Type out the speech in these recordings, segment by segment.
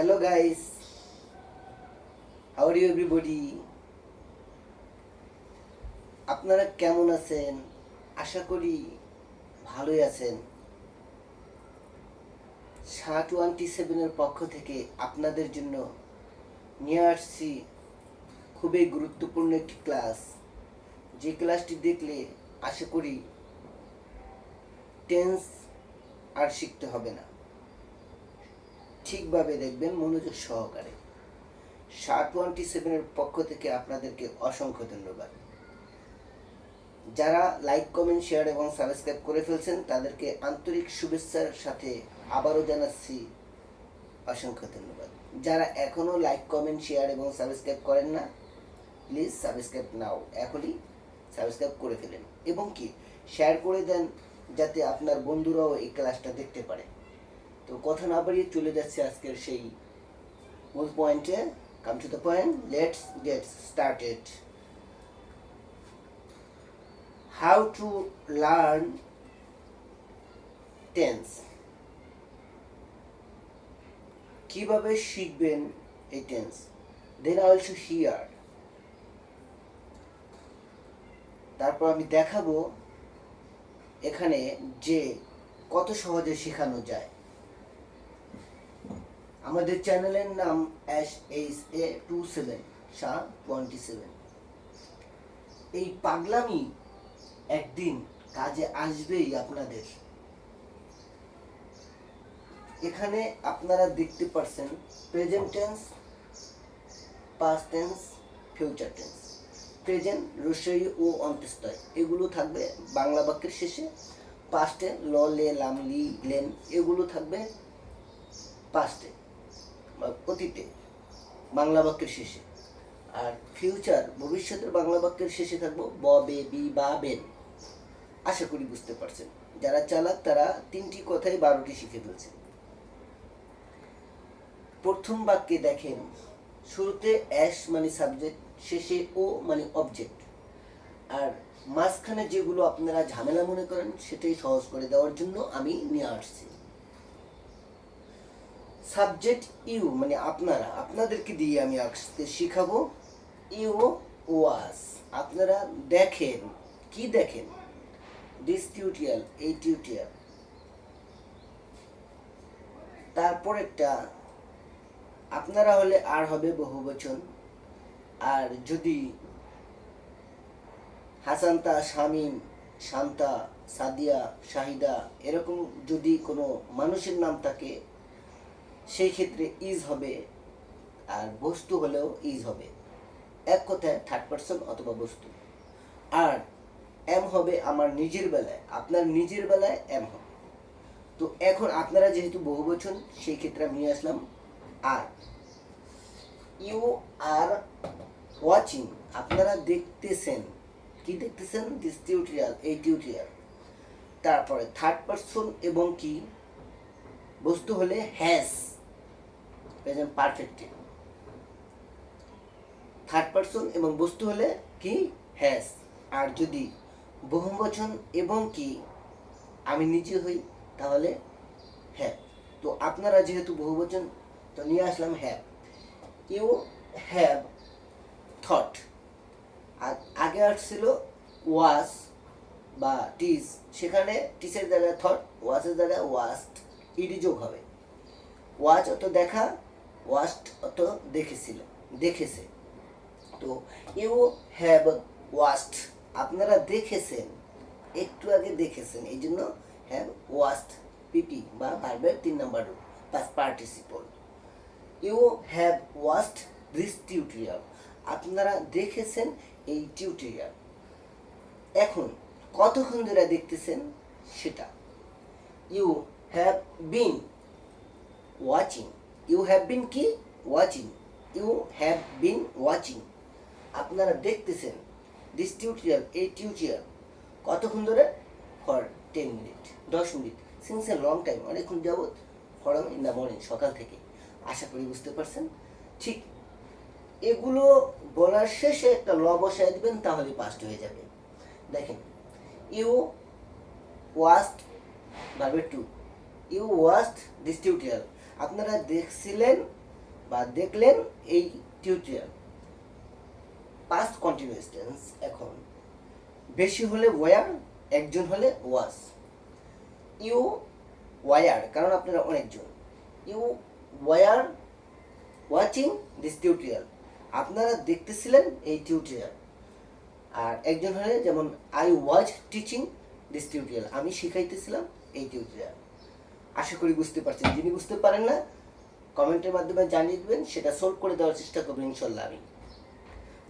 Hello guys, how are you everybody? আপনারা কেমন আছেন? আশা করি ভালোই আছেন। 727 এর পক্ষ থেকে আপনাদের জন্য নিয়ে আসছি খুবই গুরুত্বপূর্ণ একটি ক্লাস। যে ক্লাসটি দেখলে আশা করি টেন্স আর শিখতে হবে না, ঠিকভাবে দেখবেন মনোযোগ সহকারে। 727 এর পক্ষ থেকে আপনাদেরকে অসংখ্য ধন্যবাদ। যারা লাইক, কমেন্ট, শেয়ার এবং সাবস্ক্রাইব করে ফেলছেন তাদেরকে আন্তরিক শুভেচ্ছার সাথে আবারও জানাচ্ছি অসংখ্য ধন্যবাদ। যারা এখনও লাইক, কমেন্ট, শেয়ার এবং সাবস্ক্রাইব করেন না, প্লিজ সাবস্ক্রাইব নাও, এখনই সাবস্ক্রাইব করে ফেলেন এবং কি শেয়ার করে দেন যাতে আপনার বন্ধুরাও এই ক্লাসটা দেখতে পারে। তো কথা না বাড়িয়ে চলে যাচ্ছে আজকের সেই মূল পয়েন্টে। Come to the point, let's get started. How to learn tense, কিভাবে শিখবেন এই টেন্স, দেন অলসো হিয়ার। তারপর আমি দেখাবো এখানে যে কত সহজে শেখানো যায়। আমাদের চ্যানেলের নাম SHA27 এই পাগলামি একদিন কাজে আসবেই আপনাদের। এখানে আপনারা দেখতে পাচ্ছেন present tense, past tense, future tense. Present রস্যই ও অন্ত্যেষ্টায় এগুলো থাকবে বাংলা বাক্যের শেষে। পাস্টে ল, লে, লাম, লি, লেন এগুলো থাকবে পাস্টে বা অতীতে বাংলা বাক্যের শেষে। আর ফিউচার ভবিষ্যতের বাংলা বাক্যের শেষে থাকবো ব, বে, বি, বা, বেন। আশা করি বুঝতে পারছেন। যারা চালাক তারা তিনটি কথাই 12টি শিখে ফেলছে। প্রথম বাক্যে দেখেন, শুরুতে অ্যাস মানে সাবজেক্ট, শেষে ও মানে অবজেক্ট। আর মাঝখানে যেগুলো আপনারা ঝামেলা মনে করেন সেটাই সহজ করে দেওয়ার জন্য আমি নিয়ে আসছি। সাবজেক্ট ইউ মানে আপনারা, আপনাদেরকে দিয়ে আমি আসতে শিখাবো। ইউ ওয়াজ, আপনারা দেখেন, কি দেখেন? দিস টিউটোরিয়াল, এই টিউটোরিয়াল। তারপর একটা আপনারা হলে আর হবে বহুবচন। আর যদি হাসান্তা, শামীম, শান্তা, সাদিয়া, শাহিদা এরকম যদি কোনো মানুষের নাম থাকে সেই ক্ষেত্রে ইজ হবে, আর বস্তু হলেও ইজ হবে। এক কথায় থার্ড পারসন অথবা বস্তু। আর এম হবে আমার নিজের বেলায়, আপনার নিজের বেলায় এম হবে। তো এখন আপনারা যেহেতু বহুবচন সেই ক্ষেত্রে আমি নিয়ে আসলাম আর। ইউ আর ওয়াচিং, আপনারা দেখতেছেন, কি দেখতেছেন? দিস টিউটোরিয়াল, এই টিউটোরিয়াল। তারপরে থার্ড পারসন এবং কি বস্তু হলে হ্যাজ, প্রেজেন্ট পারফেক্টে। থার্ড পারসন এবং বস্তু হলে কি? হ্যাজ। আর যদি বহুবচন এবং কি আমি নিজে হই তাহলে হ্যাভ। তো আপনারা যেহেতু বহুবচন তো নিয়ে আসলাম হ্যাভ। ইউ হ্যাভ থট, আর আগে আসছিল ওয়াজ বা টিজ, সেখানে টিসের জায়গায় থট, ওয়াজের জায়গায় ওয়াস্ট, ইডি যোগ হবে। ওয়াজ অত দেখা, ওয়াস্ট অত দেখেছিল, দেখেছে। তো ইউ হ্যাভ ওয়াস্ট, আপনারা দেখেছেন, একটু আগে দেখেছেন, এই জন্য হ্যাভ ওয়াস্ট পিপি বা ভার্বের 3 নম্বর past participle. You have watched this tutorial, আপনারা দেখেছেন এই টিউটোরিয়াল। এখন কতক্ষণ ধরে দেখতেছেন সেটা। You have been watching, you have been কি? Watching. You have been watching, আপনারা দেখতেছেন দিস টিউটোরিয়াল, এই টিউটোরিয়াল। কতক্ষণ ধরে? For 10 minute, 10 minute, since a long time, অনেকক্ষণ যাবৎ, ফরম ইন দ্য মর্নিং, সকাল থেকে। আশা করি বুঝতে পারছেন। ঠিক এগুলো বলার শেষে একটা ল বসায় দিবেন, তাহলে পাস্ট হয়ে যাবে। দেখেন, you watched verb two, you watched this tutorial, আপনারা দেখছিলেন বা দেখলেন এই টিউটোরিয়াল। পাস্ট কন্টিনিউয়াস টেন্স এখন বেশি হলে ওয়ার, একজন হলে ওয়াজ। ইউ ওয়ার, কারণ আপনারা অনেকজন। You were watching this tutorial, আপনারা দেখতেছিলেন এই টিউটোরিয়াল। আর একজন হলে যেমন I was teaching this tutorial, আমি শিখাইতেছিলাম এই টিউটোরিয়াল। আশা করি বুঝতে পারছেন। যিনি বুঝতে পারেন না কমেন্টের মাধ্যমে জানিয়ে দেবেন, সেটা সলভ করে দেওয়ার চেষ্টা করবো ইনশাল্লাহ আমি।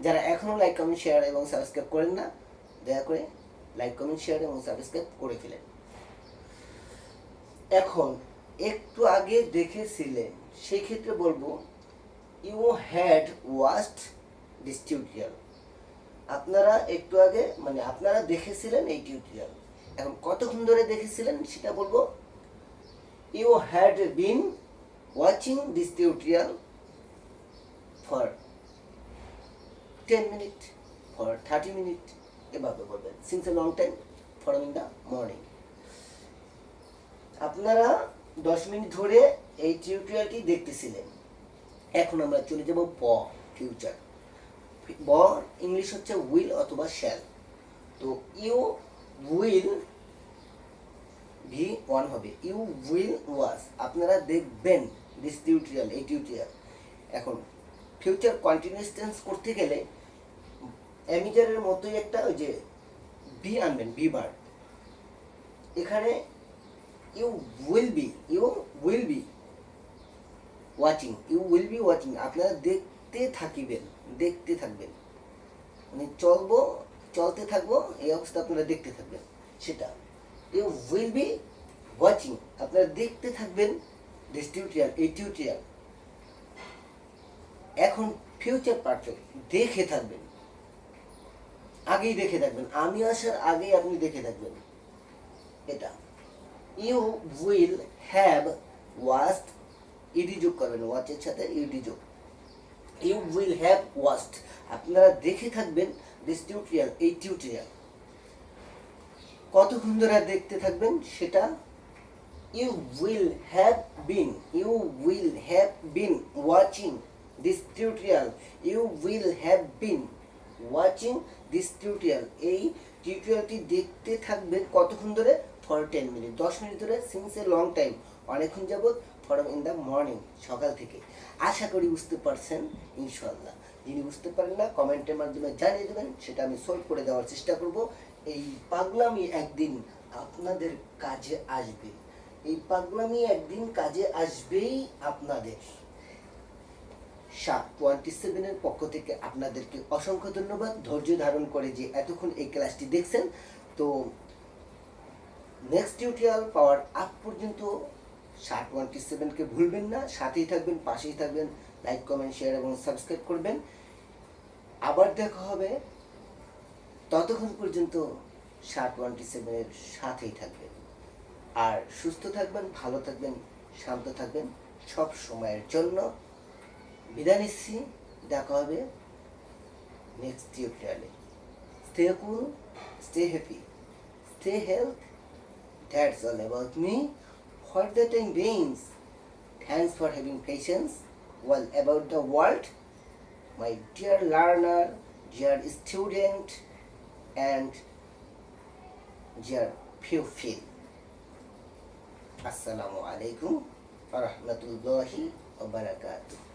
যারা এখনও লাইক কমেন্ট শেয়ার এবং সাবস্ক্রাইব করেন না, দয়া করে লাইক কমেন্ট শেয়ার এবং সাবস্ক্রাইব করে ফেলেন। এখন একটু আগে দেখেছিলেন, সেই ক্ষেত্রে বলবো you had watched this tutorial, আপনারা একটু আগে মানে আপনারা দেখেছিলেন এই টিউটোরিয়াল। এখন কতক্ষণ ধরে দেখেছিলেন সেটা বলবো you had been watching this tutorial for 10 minute, for 30 minute, এভাবে বলবেন। Since a long time, for in the morning. আপনারা 10 মিনিট ধরে এই টিউটোরিয়ালটি দেখতেছিলেন। এখন আমরা চলে যাব ব, ফিউচার। ব ইংলিশ হচ্ছে উইল অথবা শ্যাল। তো ইউ উইল ভি ওয়ান হবে, ইউ উইল ওয়াজ, আপনারা দেখবেন দিস টিউটোরিয়াল, এই টিউটোরিয়াল। এখন ফিউচার কন্টিনিউয়াস টেন্স করতে গেলে অ্যামিজারের মতোই একটা ওই যে বি আনবেন, বি ভার্ব। এখানে you will be watching, you will be watching, আপনারা দেখতে থাকবেন, মানে চলতে থাকবো এই অবস্থা, আপনারা দেখতে থাকবেন সেটা। ইউ উইল বি ওয়াচিং, আপনারা দেখতে থাকবেন দিস টিউটোরিয়াল, এই টিউটোরিয়াল। এখন ফিউচার পারফেক্ট, দেখে থাকবেন, আগেই দেখে থাকবেন, আমি আসার আগেই আপনি দেখে থাকবেন এটা। You will have watched, ED যোগ করবেন, ওয়াচের সাথে ইডি যোগ। ইউ উইল হ্যাভ ওয়াচড, আপনারা দেখে থাকবেন দিস টিউটোরিয়াল, এই টিউটোরিয়াল। কতক্ষণ ধরে দেখতে থাকবেন সেটা you will have been watching this tutorial, you will have been watching this tutorial, এই টিউটোরিয়ালটি দেখতে থাকবেন কতক্ষণ ধরে, ফর 10 মিনিট, 10 মিনিট ধরে। সিন্স এ লং টাইম, অনেকক্ষণ যাবত, ফরম ইন দ্য মর্নিং, সকাল থেকে। আশা করি বুঝতে পারছেন ইনশাল্লাহ। যিনি বুঝতে পারেন না কমেন্টের মাধ্যমে জানিয়ে দেবেন, সেটা আমি সলভ করে দেওয়ার চেষ্টা করব। এই পাগলামি একদিন আপনাদের কাজে আসবে, এই পাগলামি একদিন কাজে আসবেই আপনাদের। 27 এর পক্ষ থেকে আপনাদেরকে অসংখ্য ধন্যবাদ, ধৈর্য ধারণ করে যে এতক্ষণ এই ক্লাসটি দেখছেন। তো নেক্সট টিউটোরিয়াল পাওয়ার আগ পর্যন্ত 27কে ভুলবেন না, সাথেই থাকবেন, পাশেই থাকবেন, লাইক কমেন্ট শেয়ার এবং সাবস্ক্রাইব করবেন। আবার দেখা হবে, ততক্ষণ পর্যন্ত 27 এর সাথেই থাকবেন। আর সুস্থ থাকবেন, ভালো থাকবেন, শান্ত থাকবেন সব সময়ের জন্য। বিদায় নিচ্ছি, দেখা হবে নেক্সট টিউটোরিয়ালে। Stay cool, stay happy, stay healthy. That's all about me. For the time being, thanks for having patience. Well, about the world, my dear learner, dear student, and dear pupil. Assalamu alaikum wa rahmatullahi wa barakatuh.